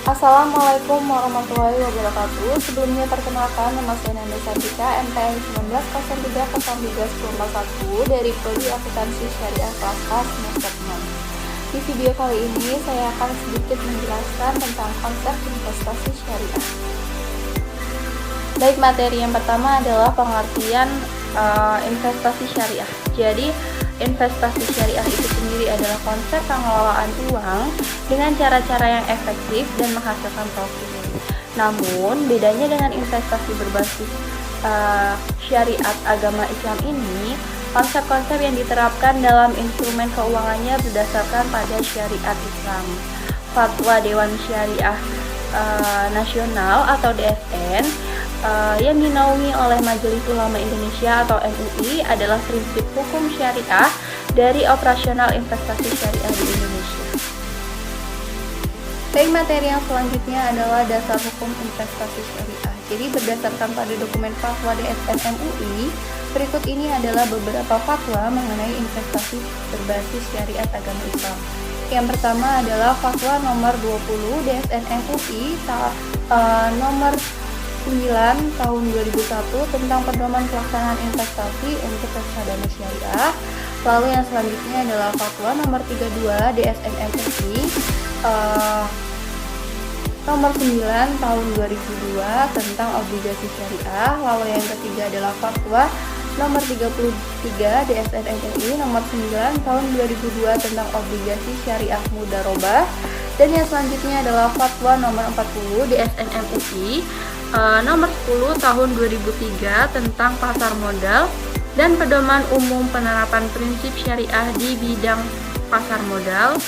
Assalamualaikum warahmatullahi wabarakatuh. Sebelumnya perkenalkan, nama saya Nanda Santika, MPN 1903031041 dari Prodi Akuntansi Syariah kelas A semester 6. Di video kali ini saya akan sedikit menjelaskan tentang konsep investasi syariah. Baik, materi yang pertama adalah pengertian investasi syariah. Jadi, investasi syariah itu sendiri adalah konsep pengelolaan uang dengan cara-cara yang efektif dan menghasilkan profit. Namun, bedanya dengan investasi berbasis syariat agama Islam ini, konsep-konsep yang diterapkan dalam instrumen keuangannya berdasarkan pada syariat Islam. Fatwa Dewan Syariah Nasional atau DSN yang dinaungi oleh Majelis Ulama Indonesia atau MUI adalah prinsip hukum syariah dari operasional investasi syariah di Indonesia. Baik, materi yang selanjutnya adalah dasar hukum investasi syariah. Jadi berdasarkan pada dokumen fatwa DSN MUI, berikut ini adalah beberapa fatwa mengenai investasi berbasis syariat agama Islam. Yang pertama adalah fatwa nomor 20 DSN MUI nomor 9 tahun 2001 tentang pedoman pelaksanaan investasi untuk reksadana syariah. Lalu yang selanjutnya adalah fatwa nomor 32 DSN MUI nomor 9 tahun 2002 tentang obligasi syariah. Lalu yang ketiga adalah fatwa nomor 33 DSN MUI nomor 9 tahun 2002 tentang obligasi syariah mudharabah. Dan yang selanjutnya adalah fatwa nomor 40 DSN MUI nomor 10 tahun 2003 tentang pasar modal dan pedoman umum penerapan prinsip syariah di bidang pasar modal.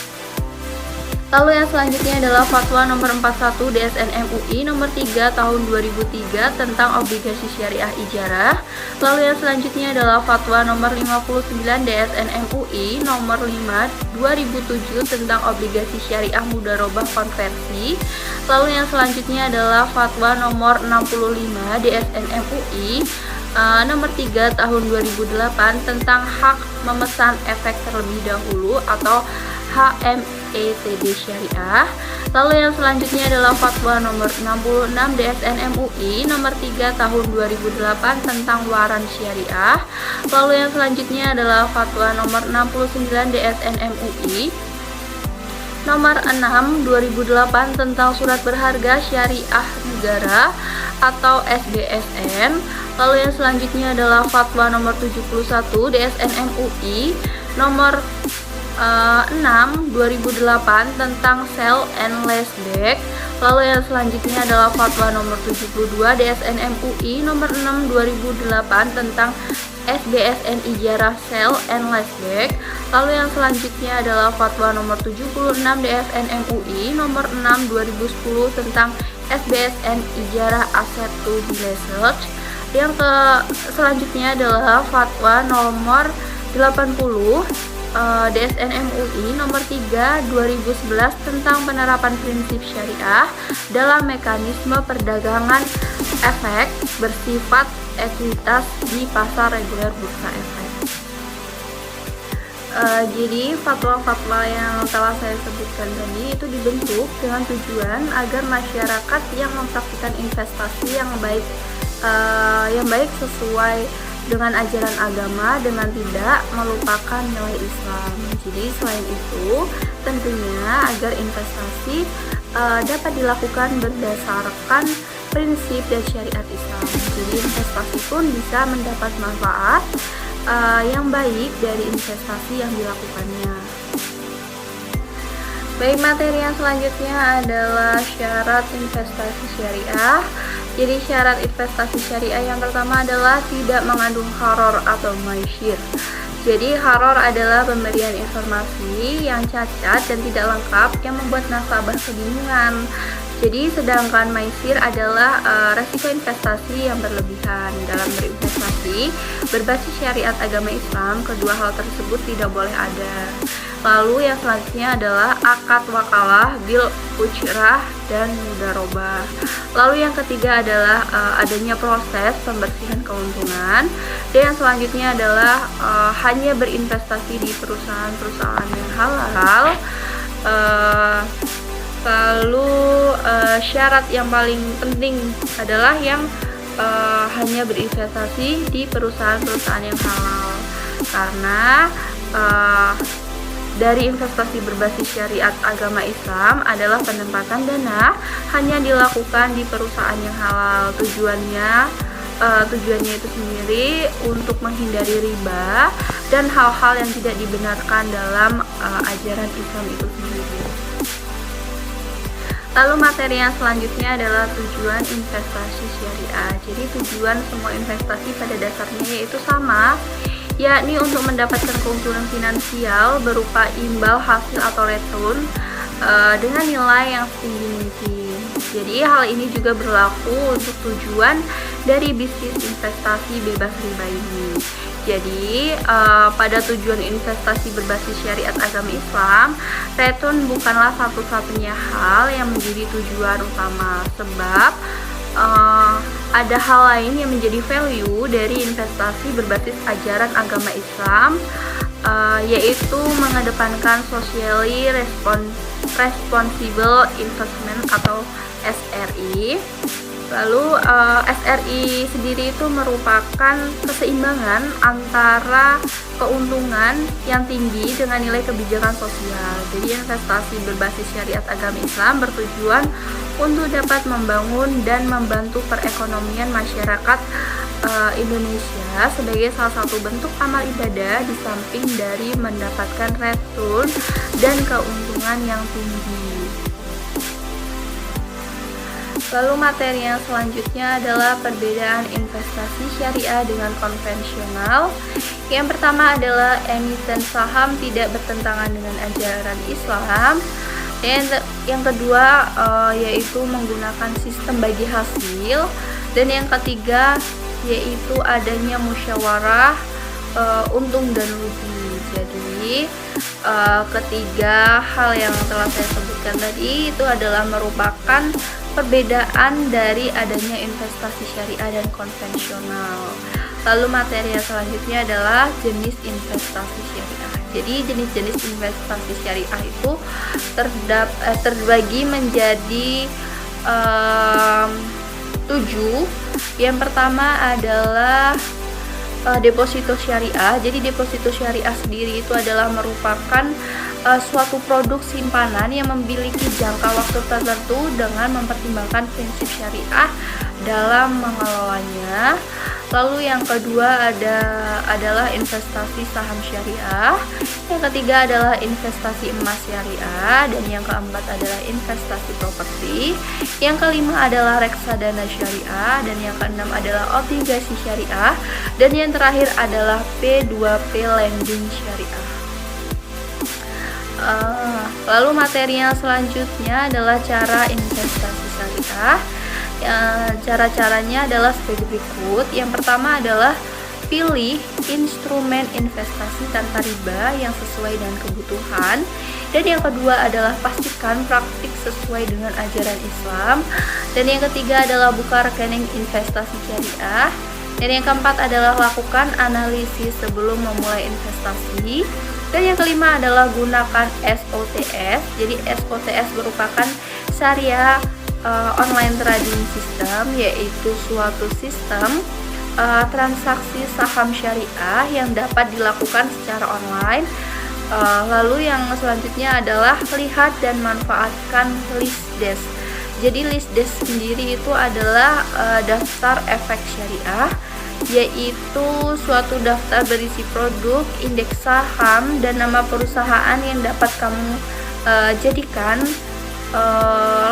Lalu yang selanjutnya adalah fatwa nomor 41 DSN MUI nomor 3 tahun 2003 tentang obligasi syariah ijarah. Lalu yang selanjutnya adalah fatwa nomor 59 DSN MUI nomor 5 2007 tentang obligasi syariah mudharabah konversi. Lalu yang selanjutnya adalah fatwa nomor 65 DSN MUI nomor 3 tahun 2008 tentang hak memesan efek terlebih dahulu atau HMETD syariah. Lalu yang selanjutnya adalah fatwa nomor 66 DSN MUI nomor 3 tahun 2008 tentang waran syariah. Lalu yang selanjutnya adalah fatwa nomor 69 DSN MUI nomor 6 2008 tentang surat berharga syariah negara atau SBSN. Lalu yang selanjutnya adalah fatwa nomor 71 DSN MUI nomor 6 2008 tentang sell and leaseback. Lalu yang selanjutnya adalah fatwa nomor 72 DSN MUI nomor 6 2008 tentang SBSN ijarah sell and leaseback. Lalu yang selanjutnya adalah fatwa nomor 76 DSN MUI nomor 6 2010 tentang SBSN ijarah aset to be leased. Yang selanjutnya adalah fatwa nomor 80 DSN MUI nomor 3 2011 tentang penerapan prinsip syariah dalam mekanisme perdagangan efek bersifat ekuitas di pasar reguler bursa efek. Jadi fatwa-fatwa yang telah saya sebutkan tadi itu dibentuk dengan tujuan agar masyarakat yang mempraktikkan investasi yang baik sesuai dengan ajaran agama dengan tidak melupakan nilai Islam. Jadi selain itu, tentunya agar investasi dapat dilakukan berdasarkan prinsip dan syariat Islam. Jadi investasi pun bisa mendapat manfaat yang baik dari investasi yang dilakukannya. Baik, materi yang selanjutnya adalah syarat investasi syariah. Jadi syarat investasi syariah yang pertama adalah tidak mengandung gharar atau maisir. Jadi gharar adalah pemberian informasi yang cacat dan tidak lengkap yang membuat nasabah kebingungan. Jadi sedangkan maisir adalah resiko investasi yang berlebihan. Dalam berinvestasi berbasis syariat agama Islam, kedua hal tersebut tidak boleh ada. Lalu yang selanjutnya adalah akad wakalah, bil ujrah, dan mudharabah. Lalu yang ketiga adalah adanya proses pembersihan keuntungan. Dan yang selanjutnya adalah hanya berinvestasi di perusahaan-perusahaan yang halal. Lalu syarat yang paling penting adalah yang hanya berinvestasi di perusahaan-perusahaan yang halal, karena dari investasi berbasis syariat agama Islam adalah penempatan dana hanya dilakukan di perusahaan yang halal. Tujuannya itu sendiri untuk menghindari riba dan hal-hal yang tidak dibenarkan dalam ajaran Islam itu sendiri. Lalu materi yang selanjutnya adalah tujuan investasi syariah. Jadi tujuan semua investasi pada dasarnya yaitu sama, yakni untuk mendapatkan keuntungan finansial berupa imbal hasil atau return dengan nilai yang setinggi mungkin. Jadi hal ini juga berlaku untuk tujuan dari bisnis investasi bebas riba ini. Jadi pada tujuan investasi berbasis syariat agama Islam, return bukanlah satu-satunya hal yang menjadi tujuan utama, sebab ada hal lain yang menjadi value dari investasi berbasis ajaran agama Islam, yaitu mengedepankan socially responsible investment atau SRI. Lalu SRI sendiri itu merupakan keseimbangan antara keuntungan yang tinggi dengan nilai kebijakan sosial. Jadi investasi berbasis syariat agama Islam bertujuan untuk dapat membangun dan membantu perekonomian masyarakat Indonesia sebagai salah satu bentuk amal ibadah di samping dari mendapatkan return dan keuntungan yang tinggi. Lalu materi yang selanjutnya adalah perbedaan investasi syariah dengan konvensional. Yang pertama adalah emiten saham tidak bertentangan dengan ajaran Islam. Dan yang kedua yaitu menggunakan sistem bagi hasil. Dan yang ketiga yaitu adanya musyawarah untung dan rugi. Jadi ketiga hal yang telah saya sebutkan tadi itu adalah merupakan perbedaan dari adanya investasi syariah dan konvensional. Lalu materi yang selanjutnya adalah jenis investasi syariah. Jadi jenis-jenis investasi syariah itu terbagi menjadi 7. Yang pertama adalah deposito syariah. Jadi deposito syariah sendiri itu adalah merupakan suatu produk simpanan yang memiliki jangka waktu tertentu dengan mempertimbangkan prinsip syariah dalam mengelolanya. Lalu yang kedua adalah investasi saham syariah. Yang ketiga adalah investasi emas syariah, dan yang keempat adalah investasi properti. Yang kelima adalah reksadana syariah, dan yang keenam adalah obligasi syariah, dan yang terakhir adalah P2P lending syariah. Lalu materi yang selanjutnya adalah cara investasi syariah. Cara-caranya adalah sebagai berikut. Yang pertama adalah pilih instrumen investasi tanpa riba yang sesuai dengan kebutuhan. Dan yang kedua adalah pastikan praktik sesuai dengan ajaran Islam. Dan yang ketiga adalah buka rekening investasi syariah. Dan yang keempat adalah lakukan analisis sebelum memulai investasi. Dan yang kelima adalah gunakan SOTS. Jadi SOTS merupakan syariah online trading system, yaitu suatu sistem transaksi saham syariah yang dapat dilakukan secara online. Lalu yang selanjutnya adalah lihat dan manfaatkan list desk. Jadi list desk sendiri itu adalah daftar efek syariah, yaitu suatu daftar berisi produk, indeks saham, dan nama perusahaan yang dapat kamu jadikan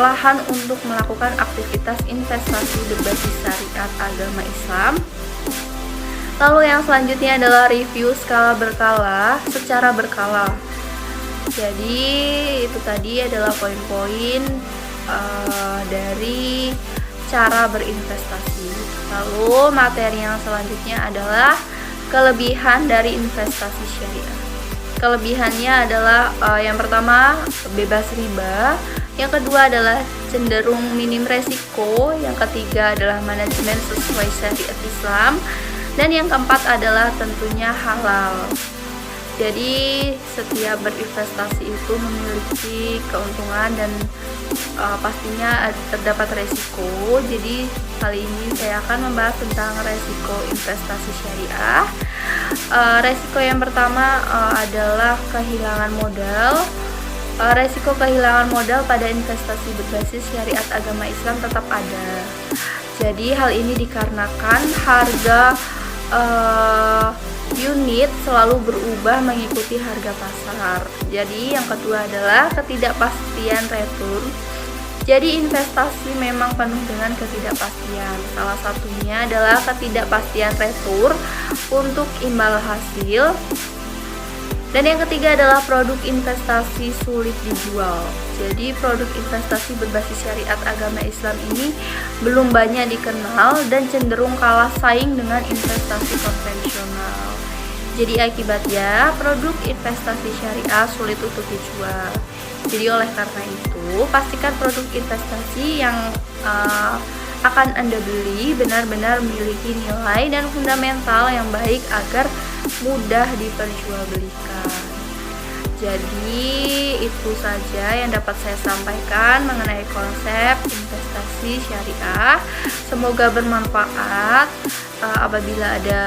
lahan untuk melakukan aktivitas investasi berbasis syariat agama Islam. Lalu yang selanjutnya adalah review skala berkala secara berkala. Jadi itu tadi adalah poin-poin dari cara berinvestasi. Lalu materi yang selanjutnya adalah kelebihan dari investasi syariah. Kelebihannya adalah yang pertama bebas riba, yang kedua adalah cenderung minim resiko, yang ketiga adalah manajemen sesuai syariat Islam, dan yang keempat adalah tentunya halal. Jadi setiap berinvestasi itu memiliki keuntungan dan pastinya terdapat resiko. Jadi kali ini saya akan membahas tentang resiko investasi syariah. Resiko yang pertama adalah kehilangan modal. Resiko kehilangan modal pada investasi berbasis syariat agama Islam tetap ada. Jadi hal ini dikarenakan harga unit selalu berubah mengikuti harga pasar. Jadi yang kedua adalah ketidakpastian return. Jadi investasi memang penuh dengan ketidakpastian. Salah satunya adalah ketidakpastian return untuk imbal hasil. Dan yang ketiga adalah produk investasi sulit dijual. Jadi produk investasi berbasis syariat agama Islam ini belum banyak dikenal dan cenderung kalah saing dengan investasi konvensional. Jadi akibatnya produk investasi syariah sulit untuk dijual. Jadi oleh karena itu, pastikan produk investasi yang akan Anda beli benar-benar memiliki nilai dan fundamental yang baik agar mudah diperjualbelikan. Jadi itu saja yang dapat saya sampaikan mengenai konsep investasi syariah. Semoga bermanfaat. Apabila ada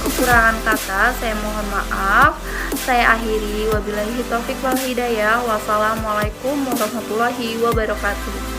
kekurangan kata, saya mohon maaf. Saya akhiri, wabillahi taufiq wal hidayah. Wassalamualaikum warahmatullahi wabarakatuh.